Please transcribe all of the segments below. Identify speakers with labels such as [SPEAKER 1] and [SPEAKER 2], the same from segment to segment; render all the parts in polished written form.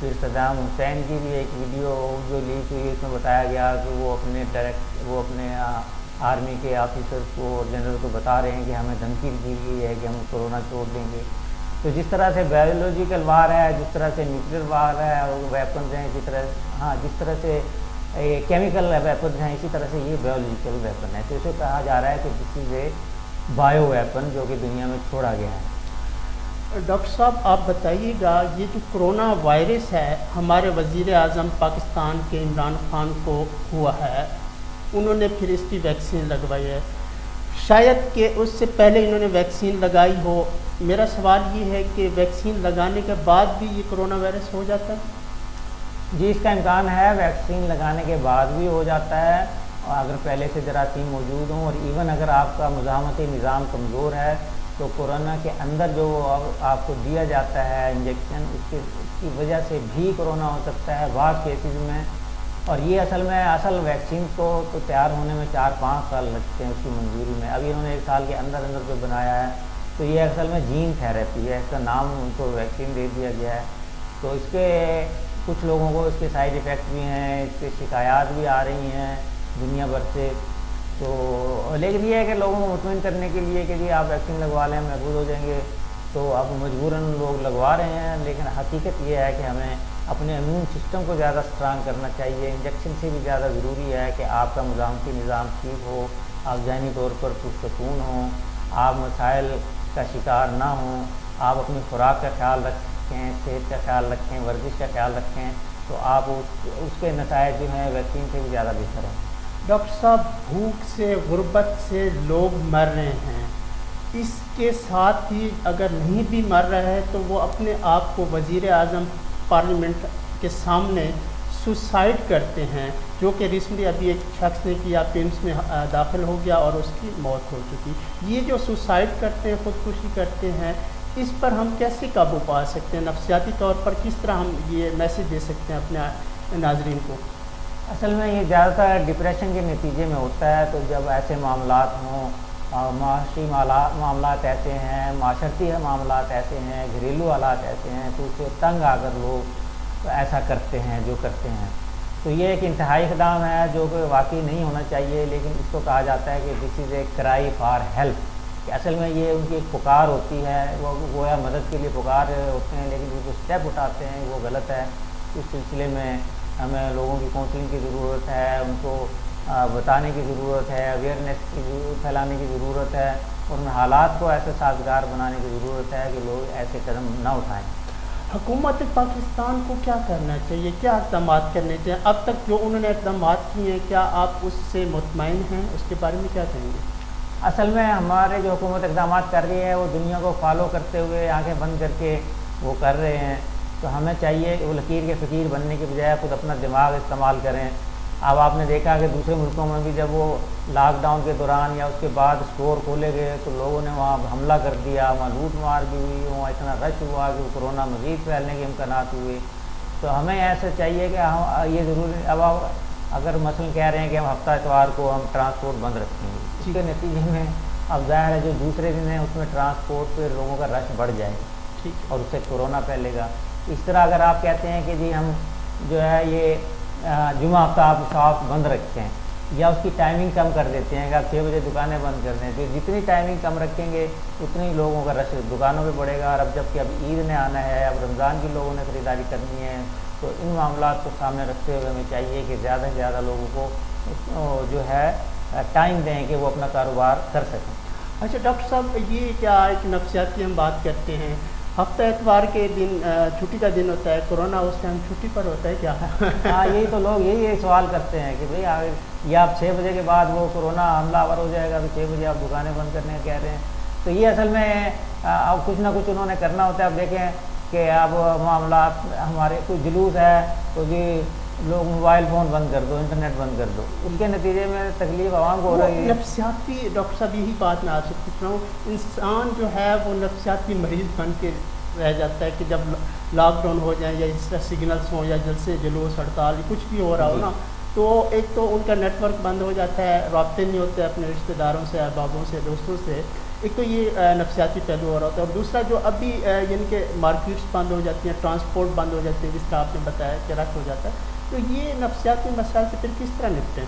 [SPEAKER 1] پھر Saddam Hussein کی بھی ایک ویڈیو جو لیک ہوئی، اس میں بتایا گیا کہ وہ اپنے آرمی کے آفیسر کو اور جنرل کو بتا رہے ہیں کہ ہمیں دھمکی دی گئی ہے کہ ہم کورونا چھوڑ دیں گے۔ تو جس طرح سے بایولوجیکل وار ہے، جس طرح سے نیوکلیئر وار ہے اور ویپنز ہیں، جس طرح سے کیمیکل ویپنز ہیں، اسی طرح سے یہ بایولوجیکل ویپن ہے۔ تو اسے کہا جا رہا ہے کہ دس از اے بایو ویپن جو کہ دنیا میں چھوڑا گیا ہے۔
[SPEAKER 2] ڈاکٹر صاحب آپ بتائیے گا، یہ جو کرونا وائرس ہے ہمارے وزیر اعظم پاکستان کے عمران خان کو ہوا ہے، انہوں نے پھر اس کی ویکسین لگوائی ہے، شاید کہ اس سے پہلے انہوں نے ویکسین لگائی ہو۔ میرا سوال یہ ہے کہ ویکسین لگانے کے بعد بھی یہ کرونا وائرس ہو جاتا ہے؟
[SPEAKER 1] جی، اس کا امکان ہے، ویکسین لگانے کے بعد بھی ہو جاتا ہے، اور اگر پہلے سے جراثیم موجود ہوں، اور ایون اگر آپ کا مزاحمتی نظام کمزور ہے تو کورونا کے اندر جو آپ کو دیا جاتا ہے انجیکشن، اس کی وجہ سے بھی کورونا ہو سکتا ہے بعض کیسز میں۔ اور یہ اصل ویکسین کو تو تیار ہونے میں 4-5 سال لگتے ہیں اس کی منظوری میں۔ ابھی انہوں نے 1 سال کے اندر جو بنایا ہے، تو یہ اصل میں جین تھیراپی ہے، اس کا نام ان کو ویکسین دے دیا گیا ہے۔ تو اس کے کچھ لوگوں کو اس کے سائیڈ ایفیکٹ بھی ہیں، اس کے شکایات بھی آ رہی ہیں دنیا بھر سے۔ تو لیکن یہ ہے کہ لوگوں کو مطمئن کرنے کے لیے کہ جی آپ ویکسین لگوا لیں، محفوظ ہو جائیں گے، تو اب مجبوراً لوگ لگوا رہے ہیں۔ لیکن حقیقت یہ ہے کہ ہمیں اپنے امیون سسٹم کو زیادہ اسٹرانگ کرنا چاہیے۔ انجیکشن سے بھی زیادہ ضروری ہے کہ آپ کا مزاحمتی نظام ٹھیک ہو، آپ ذہنی طور پر پرسکون ہوں، آپ مسائل کا شکار نہ ہوں، آپ اپنی خوراک کا خیال رکھیں، صحت کا خیال رکھیں، ورزش کا خیال رکھیں، تو آپ اس کے نتائج جو ہیں ویکسین سے بھی زیادہ بہتر ہیں۔
[SPEAKER 2] ڈاکٹر صاحب، بھوک سے، غربت سے لوگ مر رہے ہیں، اس کے ساتھ ہی اگر نہیں بھی مر رہا ہے تو وہ اپنے آپ کو وزیر اعظم پارلیمنٹ کے سامنے سوسائڈ کرتے ہیں، جو کہ ریسنٹلی ابھی ایک شخص نے کیا، پیمس میں داخل ہو گیا اور اس کی موت ہو چکی۔ یہ جو سوسائڈ کرتے ہیں، خودکشی کرتے ہیں، اس پر ہم کیسے قابو پا سکتے ہیں؟ نفسیاتی طور پر کس طرح ہم یہ میسیج دے سکتے ہیں اپنے ناظرین کو؟
[SPEAKER 1] اصل میں یہ زیادہ تر ڈپریشن کے نتیجے میں ہوتا ہے۔ تو جب ایسے معاملات ہوں، معاشی معاملات ایسے ہیں، معاشرتی معاملات ایسے ہیں، گھریلو حالات ایسے ہیں، تو اس سے تنگ آ کر لوگ ایسا کرتے ہیں جو کرتے ہیں۔ تو یہ ایک انتہائی اقدام ہے جو کہ واقعی نہیں ہونا چاہیے، لیکن اس کو کہا جاتا ہے کہ دس از اے کرائی فار ہیلپ، کہ اصل میں یہ ان کی ایک پکار ہوتی ہے، وہ گویا مدد کے لیے پکار ہوتے ہیں، لیکن وہ جو اسٹیپ اٹھاتے ہیں وہ غلط ہے۔ اس سلسلے میں ہمیں لوگوں کی کاؤنسلنگ کی ضرورت ہے، ان کو بتانے کی ضرورت ہے، اویئرنیس پھیلانے کی ضرورت ہے، اور ان حالات کو ایسے سازگار بنانے کی ضرورت ہے کہ لوگ ایسے قدم نہ اٹھائیں۔
[SPEAKER 2] حکومت پاکستان کو کیا کرنا چاہیے؟ کیا اقدامات کرنے چاہیے؟ اب تک جو انہوں نے اقدامات کیے ہیں، کیا آپ اس سے مطمئن ہیں؟ اس کے بارے میں کیا کہیں گے؟
[SPEAKER 1] اصل میں ہمارے جو حکومت اقدامات کر رہی ہے وہ دنیا کو فالو کرتے ہوئے آنکھیں بند کر کے وہ کر رہے ہیں۔ تو ہمیں چاہیے کہ وہ لکیر کے فقیر بننے کے بجائے خود اپنا دماغ استعمال کریں۔ اب آپ نے دیکھا کہ دوسرے ملکوں میں بھی جب وہ لاک ڈاؤن کے دوران یا اس کے بعد اسٹور کھولے گئے تو لوگوں نے وہاں حملہ کر دیا، وہاں لوٹ مار بھی ہوئی، وہاں اتنا رش ہوا کہ وہ کورونا مزید پھیلنے کے امکانات ہوئے۔ تو ہمیں ایسا چاہیے کہ ہم یہ ضروری، اب اگر مثلاً کہہ رہے ہیں کہ ہم ہفتہ اتوار کو ہم ٹرانسپورٹ بند رکھیں گے، اس کے نتیجے میں اب ظاہر ہے جو دوسرے دن ہیں اس میں ٹرانسپورٹ پہ لوگوں کا رش بڑھ جائے گا اور اس سے کورونا پھیلے گا۔ اس طرح اگر آپ کہتے ہیں کہ جی ہم جو ہے یہ جمعہ ہفتہ آپ شاپ بند رکھیں یا اس کی ٹائمنگ کم کر دیتے ہیں کہ آپ 6 بجے دکانیں بند کر دیں، تو جتنی ٹائمنگ کم رکھیں گے اتنی لوگوں کا رش دکانوں پہ بڑھے گا۔ اور اب جب کہ اب عید نے آنا ہے، اب رمضان کی لوگوں نے خریداری کرنی ہے، تو ان معاملات کو سامنے رکھتے ہوئے ہمیں چاہیے کہ زیادہ سے زیادہ لوگوں کو جو ہے ٹائم دیں کہ وہ اپنا کاروبار کر سکیں۔
[SPEAKER 2] اچھا ڈاکٹر صاحب، یہ کیا ایک نفسیاتی ہم بات کرتے ہیں، ہفتہ اتوار کے دن چھٹی کا دن ہوتا ہے، کورونا اس ٹائم چھٹی پر ہوتا ہے کیا؟
[SPEAKER 1] ہاں، یہی تو لوگ یہی سوال کرتے ہیں کہ بھئی یہ آپ 6 بجے کے بعد وہ کورونا حملہ آور ہو جائے گا، تو 6 بجے آپ دکانیں بند کرنے کہہ رہے ہیں۔ تو یہ اصل میں اب کچھ نہ کچھ انہوں نے کرنا ہوتا ہے۔ اب دیکھیں کہ اب معاملات ہمارے کوئی جلوس ہے تو جی لوگ موبائل فون بند کر دو، انٹرنیٹ بند کر دو، ان کے نتیجے میں تکلیف عوام کو ہو رہی ہے۔
[SPEAKER 2] نفسیاتی ڈاکٹر صاحب، یہی بات میں آپ سے پوچھ رہا ہوں، انسان جو ہے وہ نفسیاتی مریض بن کے رہ جاتا ہے کہ جب لاک ڈاؤن ہو جائیں یا اس طرح سگنلس ہوں یا جلسے جلوس ہڑتال کچھ بھی ہو رہا ہو نا، تو ایک تو ان کا نیٹ ورک بند ہو جاتا ہے، رابطے نہیں ہوتے اپنے رشتہ داروں سے، احبابوں سے، دوستوں سے، ایک تو یہ نفسیاتی پہلو ہو رہا ہوتا ہے، اور دوسرا جو ابھی یعنی کہ مارکیٹس بند ہو جاتی ہیں، ٹرانسپورٹ بند ہو جاتے ہیں، جس طرح آپ نے بتایا کہ رش ہو جاتا ہے، تو یہ نفسیاتی مسائل سے پھر کس طرح نپٹیں؟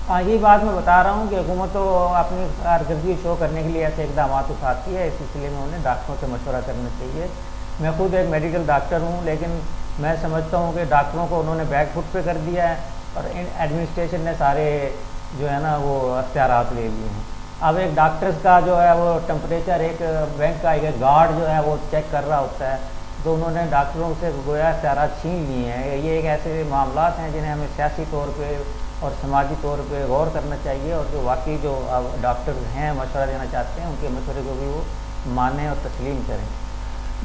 [SPEAKER 1] یہی بات میں بتا رہا ہوں کہ حکومت تو اپنی کارکردگی شو کرنے کے لیے ایسے اقدامات اٹھاتی ہے، اس سلسلے میں انہیں ڈاکٹروں سے مشورہ کرنا چاہیے۔ میں خود ایک میڈیکل ڈاکٹر ہوں، لیکن میں سمجھتا ہوں کہ ڈاکٹروں کو انہوں نے بیک فٹ پہ کر دیا ہے، اور ایڈمنسٹریشن نے سارے جو ہے نا وہ اختیارات لے لیے ہیں۔ اب ایک ڈاکٹرز کا جو ہے وہ ٹمپریچر ایک بینک کا ایک گارڈ جو ہے وہ چیک کر رہا ہوتا ہے، تو انہوں نے ڈاکٹروں سے گویا اختیارات چھین لیے ہیں۔ یہ ایک ایسے معاملات ہیں جنہیں ہمیں سیاسی طور پہ اور سماجی طور پہ غور کرنا چاہیے، اور جو واقعی جو ڈاکٹرز ہیں مشورہ دینا چاہتے ہیں ان کے مشورے کو بھی وہ مانیں اور تسلیم کریں۔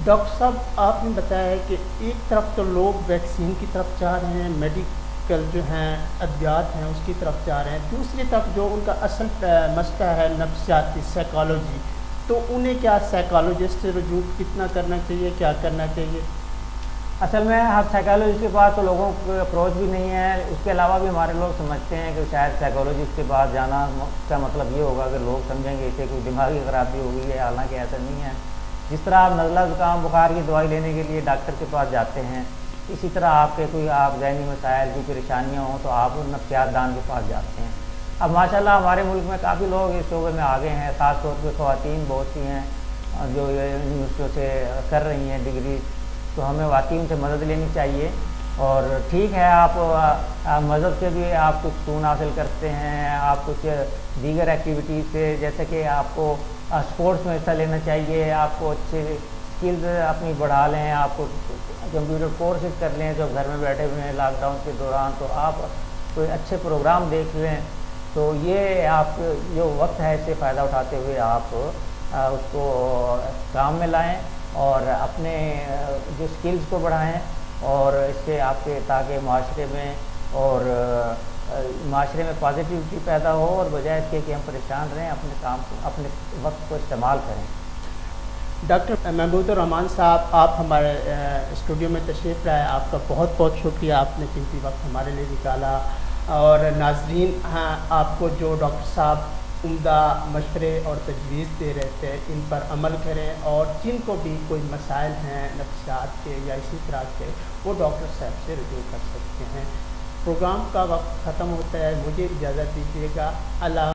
[SPEAKER 2] ڈاکٹر صاحب، آپ نے بتایا ہے کہ ایک طرف تو لوگ ویکسین کی طرف جا رہے ہیں، میڈیکل جو ہیں ادویات ہیں اس کی طرف جا رہے ہیں، دوسری طرف جو ان کا اصل مسئلہ ہے نفسیاتی سائیکالوجی، تو انہیں کیا سائیکالوجسٹ سے رجوع کتنا کرنا چاہیے، کیا کرنا چاہیے؟
[SPEAKER 1] اصل میں ہر سائیکالوجسٹ کے پاس تو لوگوں کو اپروچ بھی نہیں ہے، اس کے علاوہ بھی ہمارے لوگ سمجھتے ہیں کہ شاید سائیکالوجسٹ کے پاس جانا کا مطلب یہ ہوگا کہ لوگ سمجھیں گے اسے کوئی دماغی خرابی ہو گئی ہے، حالانکہ ایسا نہیں ہے۔ جس طرح آپ نزلہ زکام بخار کی دوائی لینے کے لیے ڈاکٹر کے پاس جاتے ہیں، اسی طرح آپ کے کوئی ذہنی مسائل کی پریشانیاں ہوں تو آپ نفسیات دان کے پاس جاتے ہیں۔ اب ماشاءاللہ ہمارے ملک میں کافی لوگ اس شعبے میں آگے ہیں، خاص طور پہ خواتین بہت سی ہیں جو یونیورسٹیوں سے کر رہی ہیں ڈگری، تو ہمیں واقعی ان سے مدد لینی چاہیے۔ اور ٹھیک ہے، آپ مذہب سے بھی آپ کچھ سکون حاصل کرتے ہیں، آپ کچھ دیگر ایکٹیویٹیز سے، جیسے کہ آپ کو اسپورٹس میں حصہ لینا چاہیے، آپ کو اچھے اسکلز اپنی بڑھا لیں، آپ کو کمپیوٹر کورسز کر لیں جو گھر میں بیٹھے ہوئے ہیں لاک ڈاؤن کے دوران، تو آپ کوئی اچھے پروگرام دیکھ لیں۔ تو یہ آپ جو وقت ہے اس سے فائدہ اٹھاتے ہوئے آپ اس کو کام میں لائیں اور اپنے جو اسکلز کو بڑھائیں، اور اس سے آپ کے تاکہ معاشرے میں پازیٹیوٹی پیدا ہو، اور بجائے اس کے کہ ہم پریشان رہیں اپنے کام کو اپنے وقت کو استعمال کریں۔
[SPEAKER 2] ڈاکٹر محمود الرحمان صاحب، آپ ہمارے اسٹوڈیو میں تشریف لائے، آپ کا بہت بہت شکریہ، آپ نے قیمتی وقت ہمارے لیے نکالا۔ اور ناظرین ہیں، آپ کو جو ڈاکٹر صاحب عمدہ مشورے اور تجویز دے رہے تھے ان پر عمل کریں، اور جن کو بھی کوئی مسائل ہیں نفسیات کے یا اسی طرح کے، وہ ڈاکٹر صاحب سے رجوع کر سکتے ہیں۔ پروگرام کا وقت ختم ہوتا ہے، مجھے اجازت دیجیے گا۔ اللہ